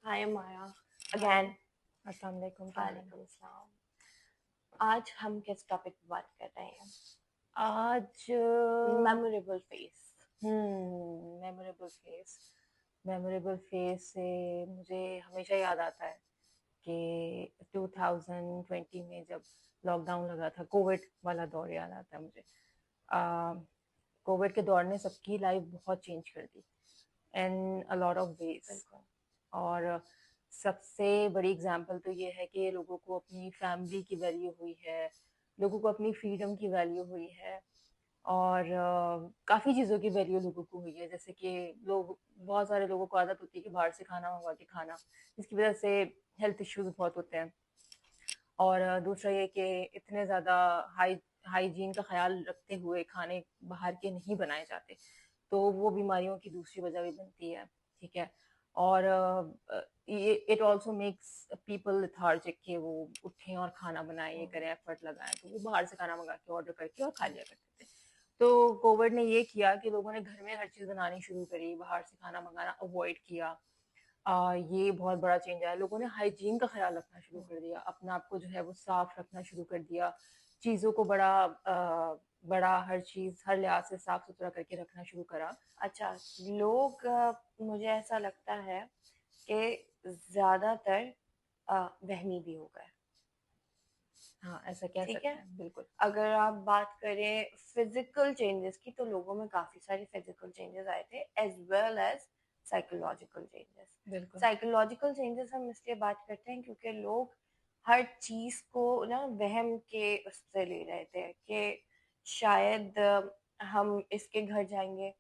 हाय माया हाय। Again. अस्सलाम वालेकुम, क्या हाल है? वालेकुम सलाम। आज हम किस टॉपिक पे बात कर रहे हैं? आज memorable face. Memorable face. Memorable face से मुझे हमेशा याद आता है कि 2020 में जब लॉकडाउन लगा था, कोविड वाला दौर याद आता है मुझे। कोविड के दौर ने सबकी लाइफ बहुत चेंज कर दी इन अ लॉट ऑफ वेज। बिल्कुल। और सबसे बड़ी एग्जांपल तो ये है कि लोगों को अपनी फैमिली की वैल्यू हुई है, लोगों को अपनी फ्रीडम की वैल्यू हुई है, और काफ़ी चीज़ों की वैल्यू लोगों को हुई है। जैसे कि लोग, बहुत सारे लोगों को आदत होती है कि बाहर से खाना मंगवा के खाना, जिसकी वजह से हेल्थ इश्यूज बहुत होते हैं। और दूसरा ये कि इतने ज़्यादा हाइजीन का ख्याल रखते हुए खाने बाहर के नहीं बनाए जाते, तो वो बीमारियों की दूसरी वजह भी बनती है। ठीक है। और ये it also makes people lethargic कि वो उठें और खाना बनाएं, ये करें, एफर्ट लगाएं, तो वो बाहर से खाना मंगा के ऑर्डर करके और खा लिया करते थे। तो कोविड ने ये किया कि लोगों ने घर में हर चीज़ बनानी शुरू करी, बाहर से खाना मंगाना अवॉइड किया। ये बहुत बड़ा चेंज आया। लोगों ने हाइजीन का ख्याल रखना शुरू कर दिया, अपना आप को जो है वो साफ रखना शुरू कर दिया, चीज़ों को बड़ा हर चीज़ हर लिहाज से साफ सुथरा करके रखना शुरू करा। अच्छा, लोग मुझे ऐसा लगता है कि ज़्यादातर वहमी भी हो गए। हाँ, ऐसा कह ठीक सकते है। हैं, बिल्कुल। अगर आप बात करें फिजिकल चेंजेस की, तो लोगों में काफी सारे फिजिकल चेंजेस आए थे as well as psychological changes. बिल्कुल। साइकोलॉजिकल चेंजेस हम इसलिए बात करते हैं क्योंकि लोग हर चीज को ना वहम के उससे ले रहे थे कि शायद हम इसके घर जाएंगे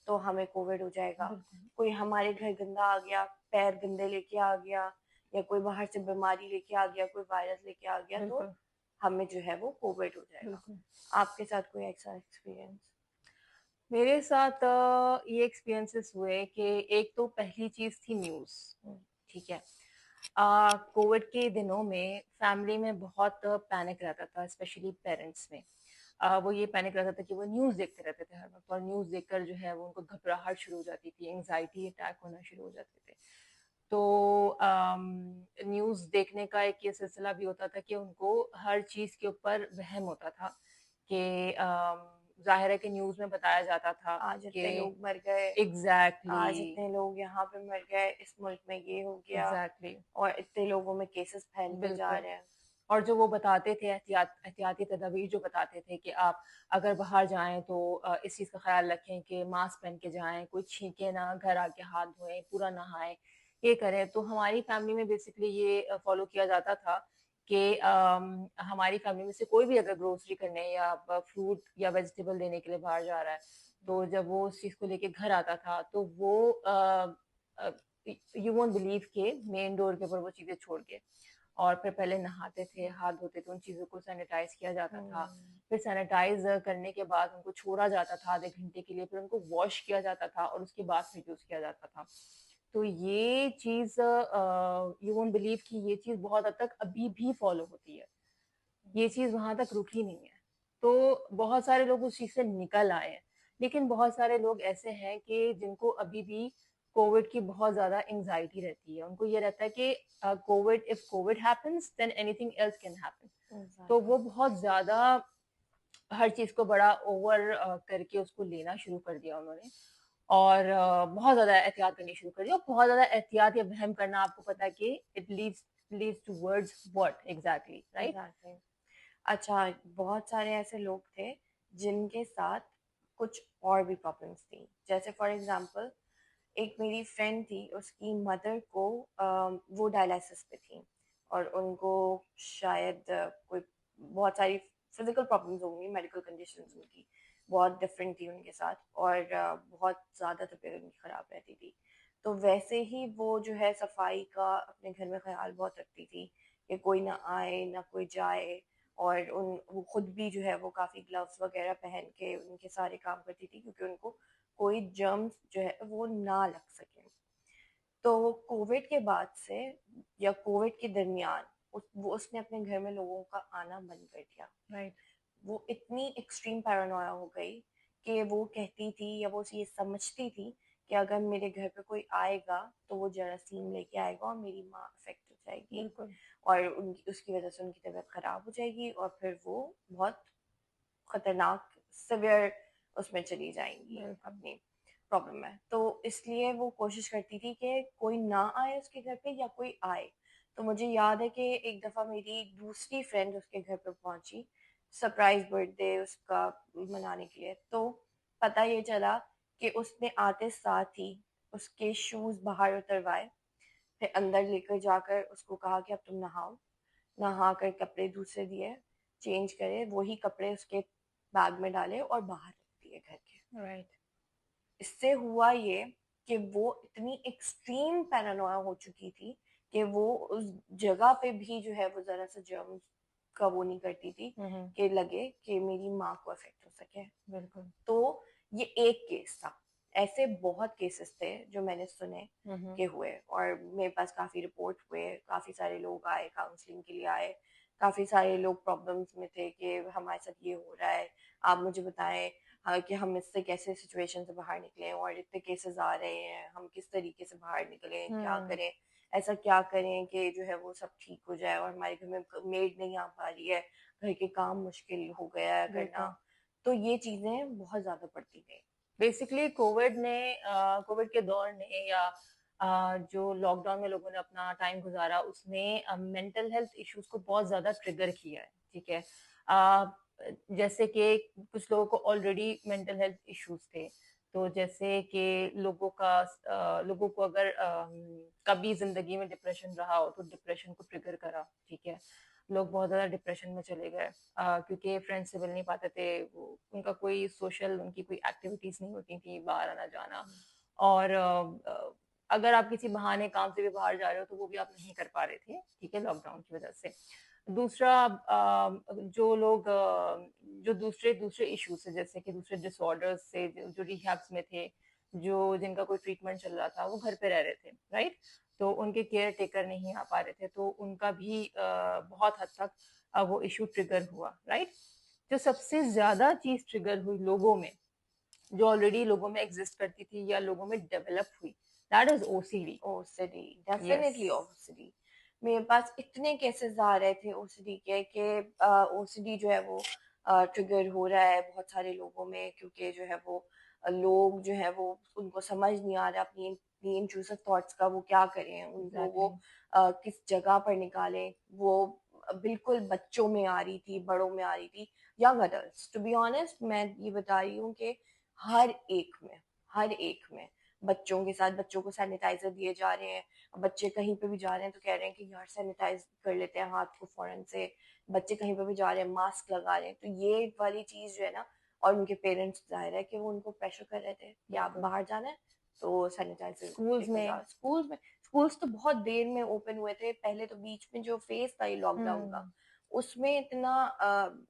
तो हमें कोविड हो जाएगा, बिल्कुल। कोई हमारे घर गंदा आ गया, पैर गंदे लेके आ गया, या कोई बाहर से बीमारी लेके आ गया, कोई वायरस लेके आ गया, तो बिल्कुल। हमें जो है वो कोविड हो जाएगा। बिल्कुल। आपके साथ कोई ऐसा एक्सपीरियंस? मेरे साथ ये एक्सपीरियंसेस हुए कि एक तो पहली चीज़ थी न्यूज़। ठीक है। कोविड के दिनों में फैमिली में बहुत पैनिक रहता था, स्पेशली पेरेंट्स में। वो ये पैनिक रहता था कि वो न्यूज़ देखते रहते थे हर वक्त, और न्यूज़ देखकर जो है वो उनको घबराहट शुरू हो जाती थी, एंजाइटी अटैक होना शुरू हो जाते थे। तो न्यूज़ देखने का एक ये सिलसिला भी होता था कि उनको हर चीज़ के ऊपर वहम होता था कि ज़ाहिर है कि न्यूज़ में बताया जाता था आज कि इतने लोग मर गए, एग्जैक्टली। आज इतने लोग यहाँ पे मर गए, इस मुल्क में ये हो गया, एग्जैक्टली। और इतने लोगों में केसेस फैलते जा बिल्कुल। रहे हैं। और जो वो बताते थे, एहतियाती तदाबीर जो बताते थे कि आप अगर बाहर जाएं तो इस चीज़ का ख्याल रखें कि मास्क पहन के जाएं, कोई छींके ना, घर आके हाथ धोएं, पूरा नहाएं, ये करें। तो हमारी फैमिली में बेसिकली ये फॉलो किया जाता था कि हमारी फैमिली में से कोई भी अगर ग्रोसरी करने या फ्रूट या वेजिटेबल लेने के लिए बाहर जा रहा है, तो जब वो उस चीज़ को लेके घर आता था तो वो यू वोंट बिलीव के मेन डोर के ऊपर वो चीज़ें छोड़ के, और फिर पहले नहाते थे, हाथ धोते थे, उन चीज़ों को सैनिटाइज किया जाता था। हम्म। फिर सैनिटाइज करने के बाद उनको छोड़ा जाता था आधे घंटे के लिए, फिर उनको वॉश किया जाता था और उसके बाद फिर यूज़ किया जाता था। तो ये चीज़ यू वोंट बिलीव कि ये चीज़ बहुत हद तक अभी भी फॉलो होती है। ये चीज़ वहाँ तक रुकी नहीं है। तो बहुत सारे लोग उस चीज़ से निकल आए हैं। लेकिन बहुत सारे लोग ऐसे हैं कि जिनको अभी भी कोविड की बहुत ज़्यादा एंग्ज़ायटी रहती है। उनको ये रहता है कि Covid, if Covid happens than anything else can happen. तो एग्जैक्टली। वो बहुत ज़्यादा हर चीज़ को बड़ा ओवर करके उसको लेना शुरू कर दिया उन्होंने, और बहुत ज़्यादा एहतियात करनी शुरू कर दी। और बहुत ज़्यादा एहतियात या वहम करना, आपको पता है कि it leads towards what exactly, right? Exactly. अच्छा, बहुत सारे ऐसे लोग थे जिनके साथ कुछ और भी प्रॉब्लम्स थी। जैसे फॉर एग्जांपल, एक मेरी फ्रेंड थी, उसकी मदर को वो डायलिसिस पे थी, और उनको शायद कोई बहुत सारी फिजिकल प्रॉब्लम्स होंगी, मेडिकल कंडीशंस उनकी बहुत डिफरेंट थी उनके साथ, और बहुत ज़्यादा तबीयत उनकी ख़राब रहती थी। तो वैसे ही वो जो है सफाई का अपने घर में ख्याल बहुत रखती थी कि कोई ना आए ना कोई जाए, और उन वो खुद भी जो है वो काफ़ी ग्लव्स वगैरह पहन के उनके सारे काम करती थी, क्योंकि उनको कोई जर्म्स जो है वो ना लग सके। तो कोविड के बाद से या कोविड के दरमियान वो उसने अपने घर में लोगों का आना बंद कर दिया। राइट। वो इतनी एक्सट्रीम पैरानोया हो गई कि वो कहती थी, या वो ये समझती थी कि अगर मेरे घर पे कोई आएगा तो वो जरासीम लेके आएगा और मेरी माँ अफेक्ट हो जाएगी, बिल्कुल। और उनकी उसकी वजह से उनकी तबीयत खराब हो जाएगी और फिर वो बहुत खतरनाक सिवियर उसमें चली जाएंगी बिल्कुल। अपनी प्रॉब्लम में। तो इसलिए वो कोशिश करती थी कि कोई ना आए उसके घर पे या कोई आए। तो मुझे याद है कि एक दफ़ा मेरी दूसरी फ्रेंड उसके घर पे पहुंची सरप्राइज बर्थडे उसका मनाने के लिए। तो पता ये चला कि उसने आते साथ ही उसके शूज़ बाहर उतरवाए, फिर अंदर लेकर जाकर उसको कहा कि अब तुम नहाओ, नहा कर कपड़े दूसरे दिए, चेंज करे, वही कपड़े उसके बैग में डाले और बाहर रख दिए घर के। राइट। इससे हुआ ये कि वो इतनी एक्सट्रीम पैरानोया हो चुकी थी कि वो उस जगह पे भी जो है वो जरा सा जर्म का वो नहीं करती थी हम्म। कि लगे कि मेरी माँ को अफेक्ट हो सके। बिल्कुल। तो ये एक केस था, ऐसे बहुत केसेस थे जो मैंने सुने हम्म। के हुए, और मेरे पास काफ़ी रिपोर्ट हुए, काफ़ी सारे लोग आए काउंसलिंग के लिए आए, काफ़ी सारे लोग प्रॉब्लम्स में थे कि हमारे साथ ये हो रहा है, आप मुझे बताएं, हाँ, कि हम इससे कैसे सिचुएशन से बाहर निकलें, और इतने केसेस आ रहे हैं, हम किस तरीके से बाहर निकलें, क्या हम्म। करें, ऐसा क्या करें कि जो है वो सब ठीक हो जाए, और हमारे घर में मेड नहीं आ पा रही है, घर के काम मुश्किल हो गया है करना। बिल्कुल। तो ये चीज़ें बहुत ज़्यादा बढ़ती गई। बेसिकली कोविड के दौर ने या जो लॉकडाउन में लोगों ने अपना टाइम गुजारा उसने मेंटल हेल्थ इश्यूज को बहुत ज्यादा ट्रिगर किया है। ठीक है। अ, जैसे कि कुछ लोगों को ऑलरेडी मेंटल हेल्थ इश्यूज थे, तो जैसे कि लोगों को अगर कभी जिंदगी में डिप्रेशन रहा हो तो डिप्रेशन को ट्रिगर करा। ठीक है। लोग बहुत ज्यादा डिप्रेशन में चले गए क्योंकि फ्रेंड्स से मिल नहीं पाते थे, वो उनका कोई सोशल उनकी कोई एक्टिविटीज नहीं होती थी, बाहर आना जाना। और अगर आप किसी बहाने काम से भी बाहर जा रहे हो तो वो भी आप नहीं कर पा रहे थे, ठीक है, लॉकडाउन की वजह से। दूसरा, जो लोग जो दूसरे दूसरे इश्यूज से, जैसे कि दूसरे डिसऑर्डर्स से जो रिहैब्स में थे, जो जिनका कोई ट्रीटमेंट चल रहा था, वो घर पे रह रहे थे, राइट। तो उनके केयर टेकर नहीं आ पा रहे थे, तो उनका भी बहुत हद तक वो इशू ट्रिगर हुआ, राइट। जो सबसे ज्यादा चीज ट्रिगर हुई लोगों में, जो ऑलरेडी लोगों में एग्जिस्ट करती थी या लोगों में डेवलप हुई, that is OCD. OCD, yes. Definitely OCD. मेरे पास इतने केसेस आ रहे थे ओसीडी के कि ओसीडी जो है वो ट्रिगर हो रहा है बहुत सारे लोगों में, क्योंकि जो है वो लोग जो है वो उनको समझ नहीं आ रहा अपनी अपनी इंट्रूसिव थॉट्स का वो क्या करें, उनको वो एग्जैक्टली। किस जगह पर निकालें। वो बिल्कुल बच्चों में आ रही थी, बड़ों में आ रही थी, young adult. To be honest मैं ये बता रही हूँ कि हर एक में, हर एक में बच्चों के साथ, बच्चों को सैनिटाइजर दिए जा रहे हैं, बच्चे कहीं पे भी जा रहे हैं तो कह रहे हैं कि यार सैनिटाइज कर लेते हैं हाथ को फौरन से, बच्चे कहीं पे भी जा रहे हैं मास्क लगा रहे हैं। तो ये वाली चीज जो है ना, और उनके पेरेंट्स जाहिर है कि वो उनको प्रेशर कर रहे थे कि आप बिल्कुल। बाहर जाना है तो सैनिटाइजर स्कूल्स लेकर में। जाओ। स्कूल्स में, स्कूल्स तो बहुत देर में ओपन हुए थे, पहले तो बीच में जो फेज था ये लॉकडाउन का, हम्म। उसमें इतना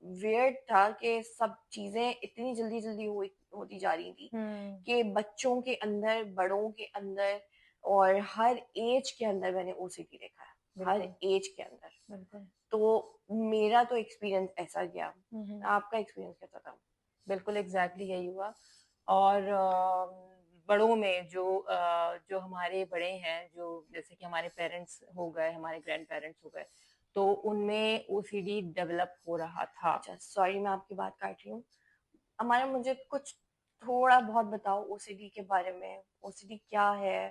वियर्ड था कि सब चीजें इतनी जल्दी जल्दी होती जा रही थी हम्म। कि बच्चों के अंदर, बड़ों के अंदर, और हर एज के अंदर मैंने ओसीडी देखा है, हर बिल्कुल। एज के अंदर। बिल्कुल। तो मेरा तो एक्सपीरियंस ऐसा गया, हम्म। आपका एक्सपीरियंस कैसा था? बिल्कुल एग्जैक्टली यही हुआ। और बड़ों में जो हमारे बड़े हैं, जो जैसे कि हमारे पेरेंट्स हो गए, हमारे ग्रैंड पेरेंट्स हो गए, तो उनमें ओसीडी डेवलप हो रहा था। अच्छा सॉरी मैं आपकी बात काट रही हूँ, हमारा मुझे कुछ थोड़ा बहुत बताओ ओसीडी के बारे में। ओसीडी क्या है,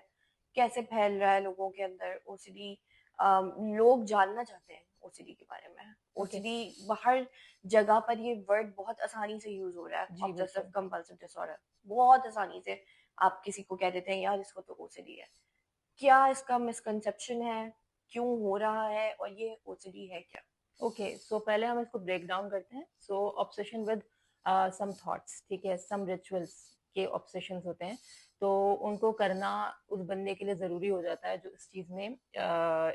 कैसे फैल रहा है लोगों के अंदर ओसीडी? लोग जानना चाहते हैं ओसीडी के बारे में। ओके। ओसीडी हर जगह पर ये वर्ड बहुत आसानी से यूज हो रहा है, जी ऑब्सेसिव बिल्कुल। कंपल्सिव डिसऑर्डर, बहुत आसानी से आप किसी को कह देते हैं यार इसको तो ओसीडी है। क्या इसका मिसकंसेप्शन है, क्यों हो रहा है, और ये ओसीडी है क्या? ओके, सो पहले हम इसको ब्रेक डाउन करते हैं। सो ऑब्सेशन विद सम थॉट्स, ठीक है, सम रिचुअल्स के ऑब्सेशंस होते हैं, तो उनको करना उस बंदे के लिए जरूरी हो जाता है जो इस चीज में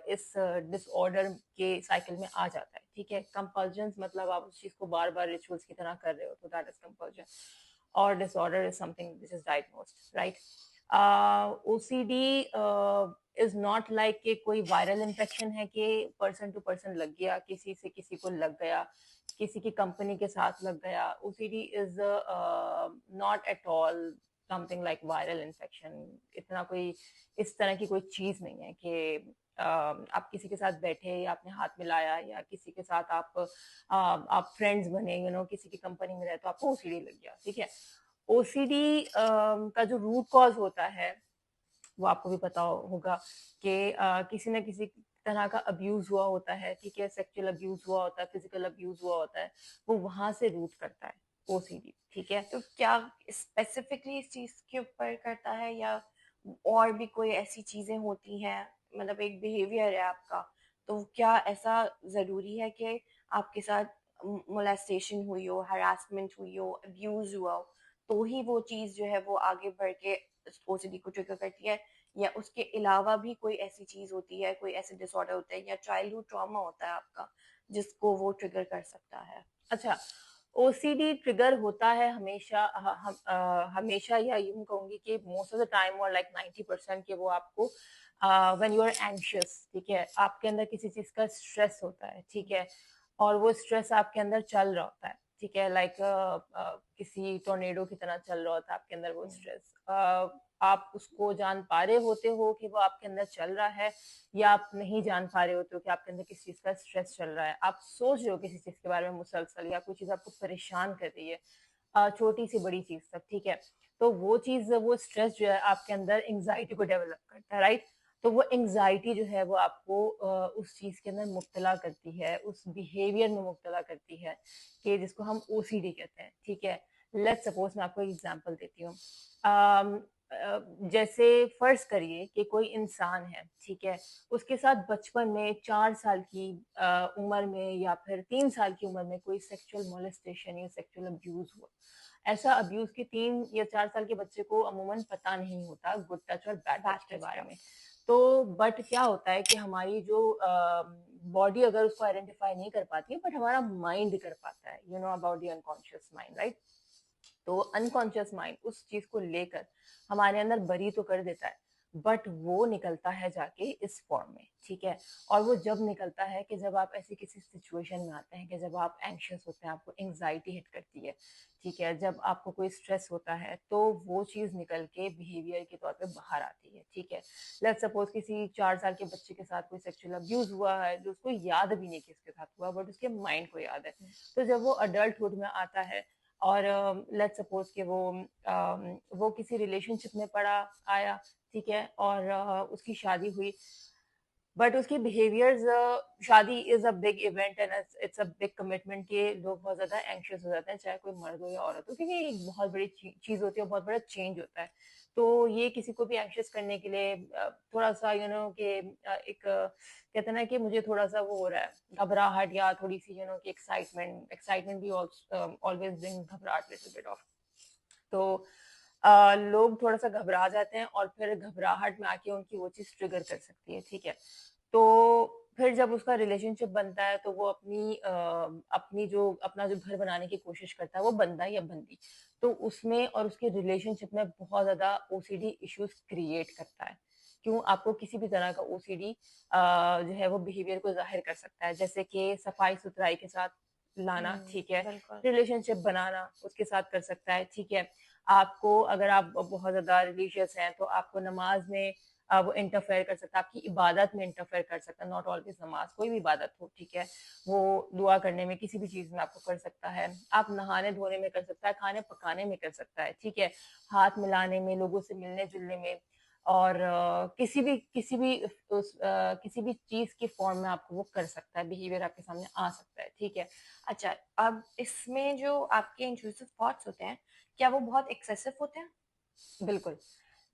इस डिसऑर्डर के साइकिल में आ जाता है। ठीक है। कंपल्जन मतलब आप उस चीज को बार बार रिचुअल्स की तरह कर रहे हो, तो दैट इज कंपल्जन। और disorder is something which is diagnosed, right. OCD is not like कि कोई वायरल इन्फेक्शन है कि पर्सन टू पर्सन लग गया, किसी से किसी को लग गया, किसी की कंपनी के साथ लग गया। OCD is not at all something like viral infection, इतना कोई इस तरह की कोई चीज नहीं है कि आप किसी के साथ बैठे या आपने हाथ मिलाया या किसी के साथ आप फ्रेंड्स बने, किसी की कंपनी में रहे तो आपको ओसीडी लग गया, ठीक है। ओसीडी का जो रूट कॉज होता है वो आपको भी पता होगा कि किसी न किसी तरह का अब्यूज हुआ होता है, ठीक है, सेक्सुअल अब्यूज हुआ होता है, फिजिकल अब्यूज हुआ होता है, वो वहां से रूट करता है ओसीडी, ठीक है। तो क्या स्पेसिफिकली इस चीज के ऊपर करता है, या और भी कोई ऐसी चीजें होती हैं, मतलब एक बिहेवियर है आपका, तो क्या ऐसा जरूरी है कि आपके साथ मोलेस्टेशन हुई हो, हरासमेंट हुई हो, अब्यूज हुआ हो, तो ही वो चीज जो है वो आगे बढ़ के ओसीडी को ट्रिगर करती है, या उसके अलावा भी कोई ऐसी चीज होती है, कोई ऐसे डिसऑर्डर होता है या चाइल्डहुड ट्रॉमा होता है आपका जिसको वो ट्रिगर कर सकता है? अच्छा, ओसीडी ट्रिगर होता है हमेशा, हमेशा, या यूं कहूंगी कि मोस्ट ऑफ द टाइम और लाइक 90% के वो आपको व्हेन यू आर एंग्शियस, ठीक है, आपके अंदर किसी चीज का स्ट्रेस होता है, ठीक है, और वो स्ट्रेस आपके अंदर चल रहा होता है, ठीक है, लाइक किसी टोर्नेडो की तरह चल रहा होता है आपके अंदर वो स्ट्रेस। आप उसको जान पा रहे होते हो कि वो आपके अंदर चल रहा है, या आप नहीं जान पा रहे होते हो कि आपके अंदर किस चीज का स्ट्रेस चल रहा है, आप सोच रहे हो किसी चीज के बारे में मुसलसल, या कोई चीज आपको परेशान कर रही है, छोटी सी बड़ी चीज तक, ठीक है। तो वो चीज, वो स्ट्रेस जो है आपके अंदर एंग्जाइटी को डेवलप करता है, राइट। तो वो एंग्जाइटी जो है वो आपको उस चीज के अंदर मुब्तला करती है, उस बिहेवियर में मुब्तला करती है, कि जिसको हम ओसीडी कहते हैं, ठीक है। लेट्स सपोज मैं आपको एक एग्जांपल देती हूँ। जैसे फर्ज करिए कि कोई इंसान है, ठीक है, उसके साथ बचपन में 4 साल की उम्र में या फिर 3 साल की उम्र में कोई सेक्सुअल मोलेस्टेशन या सेक्सुअल अब्यूज हुआ। ऐसा अब्यूज के 3 या 4 साल के बच्चे को अमूमन पता नहीं होता गुड टच और बैड टच बैक के टच बारे का। में। तो बट क्या होता है कि हमारी जो बॉडी अगर उसको आइडेंटिफाई नहीं कर पाती है, बट हमारा माइंड कर पाता है, about the unconscious mind, right. तो अनकॉन्शियस माइंड उस चीज को लेकर हमारे अंदर बरी तो कर देता है, बट वो निकलता है जाके इस फॉर्म में, ठीक है। और वो जब निकलता है कि जब आप ऐसी किसी सिचुएशन में आते हैं कि जब आप एंग्शियस होते हैं, आपको एंग्जाइटी हिट करती है, ठीक है, जब आपको कोई स्ट्रेस होता है, तो वो चीज निकल के बिहेवियर के तौर पे बाहर आती है, ठीक है। लेट्स सपोज किसी 4 साल के बच्चे के साथ कोई सेक्सुअल अब्यूज हुआ है, जो उसको याद भी नहीं कि इसके साथ हुआ, बट उसके माइंड को याद है। तो जब वो अडल्टहुड में आता है और लेट्स सपोज कि वो किसी रिलेशनशिप में पड़ा आया, ठीक है, और उसकी शादी हुई, बट उसकी बिहेवियर्स, शादी is a big event and it's a big commitment, के लोग बहुत ज्यादा एंग्शियस हो जाते हैं, चाहे कोई मर्द हो या औरत हो, क्योंकि एक बहुत बड़ी चीज होती है, बहुत बड़ा चेंज होता है। तो ये किसी को भी एंग्शियस करने के लिए थोड़ा सा कि एक कहते हैं ना कि मुझे थोड़ा सा वो हो रहा है घबराहट, या थोड़ी सी कि एक्साइटमेंट एक्साइटमेंट भी ऑलवेज ब्रिंग घबराहट लिटिल बिट ऑफ। तो लोग थोड़ा सा घबरा जाते हैं और फिर घबराहट में आके उनकी वो चीज ट्रिगर कर सकती है, ठीक है। तो फिर जब उसका रिलेशनशिप बनता है तो वो अपना जो घर बनाने की कोशिश करता है, वो बंदा या बंदी, तो उसमें और उसके रिलेशनशिप में बहुत ज्यादा ओसीडी इश्यूज क्रिएट करता है। क्यों? आपको किसी भी तरह का ओसीडी जो है वो बिहेवियर को जाहिर कर सकता है, जैसे कि सफाई सुथराई के साथ लाना, ठीक है, बिल्कुल। रिलेशनशिप बनाना उसके साथ कर सकता है, ठीक है। आपको, अगर आप बहुत ज्यादा रिलीजियस हैं, तो आपको नमाज में वो इंटरफेयर कर सकता है, आपकी इबादत में इंटरफेयर कर सकता है, नॉट ऑलवेज नमाज, कोई भी इबादत हो, ठीक है, वो दुआ करने में, किसी भी चीज में आपको कर सकता है। आप नहाने धोने में कर सकता है, खाने पकाने में कर सकता है, ठीक है, हाथ मिलाने में, लोगों से मिलने जुलने में, और किसी भी चीज की फॉर्म में आपको वो कर सकता है, बिहेवियर आपके सामने आ सकता है, ठीक है। अच्छा, अब इसमें जो आपके इंट्रूसिव थॉट्स होते हैं, क्या वो बहुत एक्सेसिव होते हैं? बिल्कुल।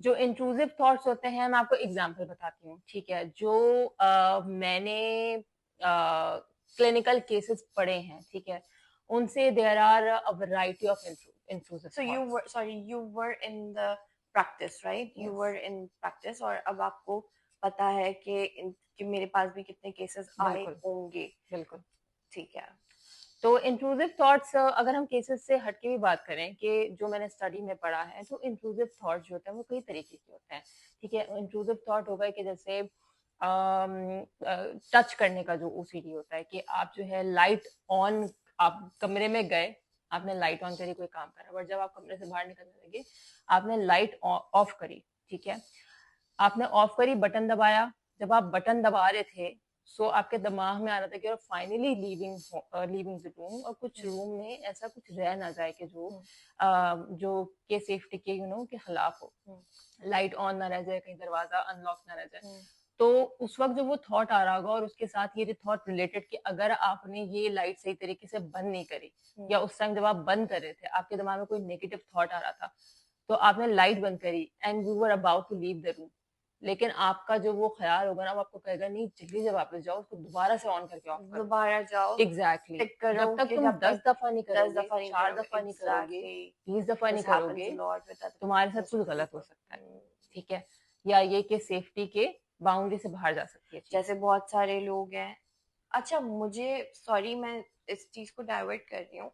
जो इंट्रूसिव थॉट्स होते हैं, मैं आपको एग्जांपल बताती हूँ, ठीक है, जो मैंने क्लिनिकल केसेस पढ़े हैं, ठीक है, उनसे there are a variety of intrusive So you thoughts. were, sorry, you were in the practice, right? You yes, were in practice, और अब आपको पता है कि मेरे पास भी कितने केसेस आए बिल्कुल, होंगे। बिल्कुल। ठीक है। तो इंट्रूसिव थॉट्स, अगर हम केसेस से हटके भी बात करें, कि जो मैंने स्टडी में पढ़ा है, तो इंट्रूसिव थॉट्स जो होते हैं वो कई तरीके के होते हैं, ठीक है। इंट्रूसिव थॉट होगा कि जैसे टच करने का जो ओसीडी होता है, कि आप जो है लाइट ऑन, आप कमरे में गए, आपने लाइट ऑन करी, कोई काम कर रहा है, बट जब आप कमरे से बाहर निकलने लगे, आपने लाइट ऑफ करी, ठीक है? आपने ऑफ करी, बटन दबाया, जब आप बटन दबा रहे थे, सो आपके दिमाग में आ रहा था कि फाइनली लीविंग द रूम, और कुछ हुँ, रूम में ऐसा कुछ रह ना जाए कि हुँ, जो के सेफ्टी के के खिलाफ हो, हुँ, लाइट ऑन ना रह जाए, कहीं दरवाजा अनलॉक ना रह जाए। हुँ, तो उस वक्त जब वो थॉट आ रहा होगा, और उसके साथ ये थॉट रिलेटेड कि अगर आपने ये लाइट सही तरीके से बंद नहीं करी, हुँ। या उस टाइम जब आप बंद कर रहे थे आपके दिमाग में कोई नेगेटिव थॉट आ रहा था, तो आपने लाइट बंद करी and you were about to leave the room, लेकिन आपका जो वो ख्याल होगा ना, वो आपको कहेगा नहीं, जल्दी से वापस जाओ, उसको दोबारा से ऑन करके ऑफ करो। दोबारा जाओ, एग्जैक्टली टिक करो जब तक कि तुम जब तक 10 दफा नहीं 10 करोगे, दफ़ा नहीं 4 करोगे। दफा नहीं करोगे, एग्ज़ैक्टली, 20 दफा नहीं दिस हैपेंस करोगे, अ लॉट विद अदर तुम्हारे साथ कुछ मोस्ट ऑफ गलत हो पीपल। सकता है, ठीक है? या ये कि सेफ्टी के बाउंड्री से बाहर जा सकती है जैसे चीज। बहुत सारे लोग हैं। अच्छा, मुझे सॉरी, मैं इस चीज़ को डाइवर्ट कर रही हूँ,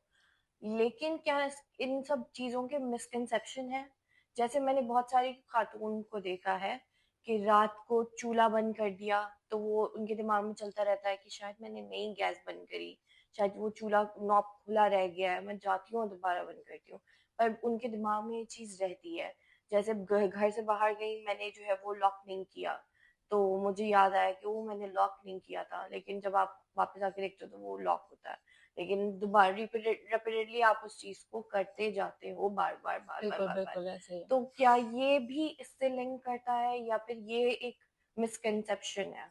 लेकिन क्या इन सब चीज़ों के मिसकंसेप्शन है? जैसे मैंने बहुत सारी खातून को देखा है कि रात को चूल्हा बंद कर दिया, तो वो उनके दिमाग में चलता रहता है कि शायद मैंने नई गैस बंद करी, शायद वो चूल्हा नॉब खुला रह गया है, मैं जाती हूँ और दोबारा बंद करती हूँ। पर उनके दिमाग में ये चीज़ रहती है। जैसे घर से बाहर गई, मैंने जो है वो लॉक नहीं किया, तो मुझे याद आया कि वो मैंने लॉक नहीं किया था, लेकिन जब आप वापस आके देखते हो तो वो लॉक होता है। लेकिन दोबारा रिपीटेडली आप उस चीज़ को करते जाते हो बार बार बार बार बिल्कुल बार बार। बिल्कुल ऐसे ही है। तो क्या ये भी इससे लिंक करता है, या फिर ये एक मिसकंसेप्शन है?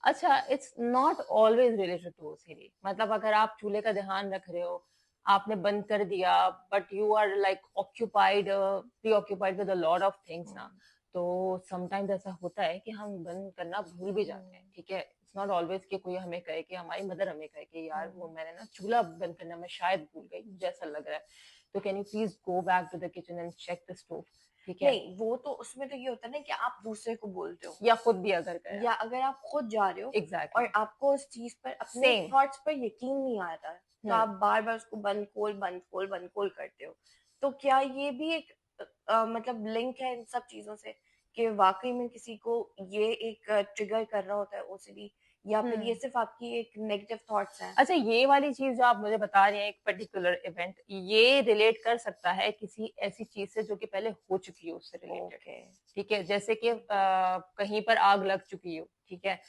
अच्छा, it's not always related to OCD, मतलब अगर आप चूल्हे का ध्यान रख रहे हो, आपने बंद कर दिया, but you are like occupied, preoccupied with a lot of things hmm, ना, तो समटाइम्स ऐसा होता है कि हम बंद करना भूल भी जाते हैं, हम्म, ठीक है? इट्स नॉट ऑलवेज कि कोई हमें कहे, कि हमारी मदर हमें कहे कि यार वो हम्म। मैंने ना चूल्हा बंद करना मैं शायद भूल गई, मुझे ऐसा लग रहा है, तो can you please go back to the kitchen and check the stove, ठीक है? नहीं, वो तो उसमें तो ये होता है ना कि आप दूसरे को बोलते हो, या खुद भी अगर करें या आप। अगर आप खुद जा रहे हो और एग्जैक्टली। आपको उस चीज पर, अपने सेम। थॉट्स पर यकीन नहीं आ रहा है, तो आप हम्म। बार बार उसको बंद खोल करते हो। तो क्या ये भी एक मतलब लिंक है इन सब चीजों से, कि वाकई में किसी को ये एक ट्रिगर कर रहा होता है ओसीडी, या फिर ये हम्म। सिर्फ आपकी एक नेगेटिव थॉट्स हैं? अच्छा, ये वाली चीज जो आप मुझे बता रहे हैं, एक पर्टिकुलर इवेंट, ये रिलेट कर सकता है किसी ऐसी चीज से जो कि पहले हो चुकी हो, उससे रिलेटेड, ओके। ठीक है? जैसे कि कहीं पर आग लग चुकी हो, ठीक है?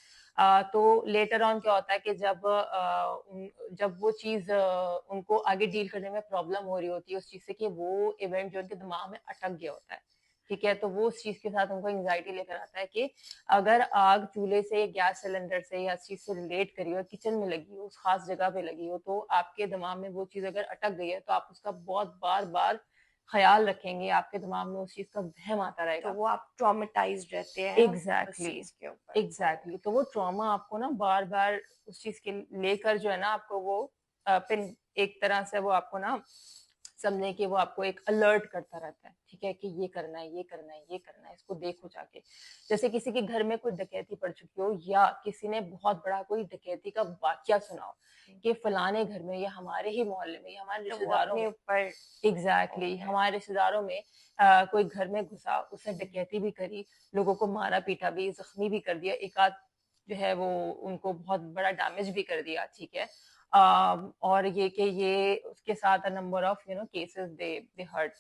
तो लेटर ऑन क्या होता है कि जब वो चीज उनको आगे डील करने में प्रॉब्लम हो रही होती है उस चीज से, कि वो इवेंट जो उनके दिमाग में अटक गया होता है, ठीक है? तो वो उस चीज के साथ उनको एंग्जाइटी लेकर आता है कि अगर आग चूल्हे से, गैस सिलेंडर से, या चीज से रिलेट करी हो, किचन में लगी हो, उस खास जगह पे लगी हो, तो आपके दिमाग में वो चीज अगर अटक गई है, तो आप उसका बहुत बार बार ख्याल रखेंगे, आपके दिमाग में उस चीज का वहम आता तो रहेगा। वो आप ट्रॉमेटाइज्ड रहते हैं उस एग्जैक्टली। चीज के ऊपर। एग्जैक्टली, तो वो ट्रॉमा आपको ना बार बार उस चीज के लेकर जो है ना, आपको वो पिन, एक तरह से वो आपको ना समझे कि वो आपको एक अलर्ट करता रहता है, ठीक है? कि ये करना है, ये करना है, ये करना है, इसको देखो जाके। जैसे किसी के घर में कोई डकैती पड़ चुकी हो, या किसी ने बहुत बड़ा कोई डकैती का वाकया सुना हो कि फलाने घर में, या हमारे ही मोहल्ले में, या हमारे तो वो रिश्तेदारों अपने में, ऊपर। Exactly okay. हमारे रिश्तेदारों में कोई घर में घुसा, उसने डकैती भी करी, लोगों को मारा पीटा भी, जख्मी भी कर दिया, एक आध जो है वो उनको बहुत बड़ा डैमेज भी कर दिया, ठीक है? और ये कि ये उसके साथ number of cases they hurt,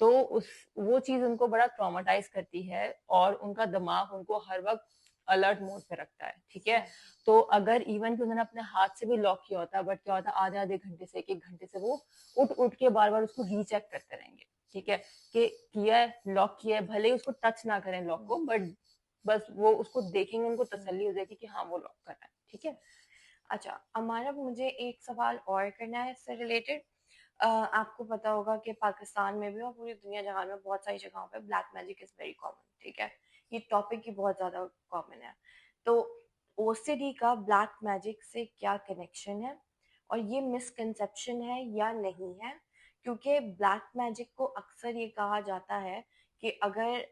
तो उस वो चीज उनको बड़ा ट्रॉमेटाइज करती है, और उनका दिमाग उनको हर वक्त अलर्ट मोड पे रखता है, ठीक है? तो अगर इवन कि उन्होंने अपने हाथ से भी लॉक किया होता, बट क्या होता, आधे आधे घंटे से, एक एक घंटे से वो उठ उठ के बार बार उसको रीचेक करते रहेंगे, ठीक है? कि किया है, लॉक किया है, भले ही उसको टच ना करें लॉक को, बट बस वो उसको देखेंगे, उनको तसल्ली हो जाएगी कि हाँ वो लॉक कर रहा है, ठीक है? अच्छा, हमारा मुझे एक सवाल और करना है इससे रिलेटेड। आपको पता होगा कि पाकिस्तान में भी और पूरी दुनिया जहान में बहुत सारी जगहों पे black magic is very common, ठीक है? ये टॉपिक ही बहुत ज़्यादा कॉमन है। तो ओसीडी का ब्लैक मैजिक से क्या कनेक्शन है? और ये मिसकंसेप्शन है या नहीं है? क्योंकि ब्लैक मैजिक को अक्सर ये कहा जाता है कि अगर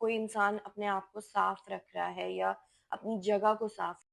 कोई इंसान अपने आप को साफ रख रहा है, या अपनी जगह को साफ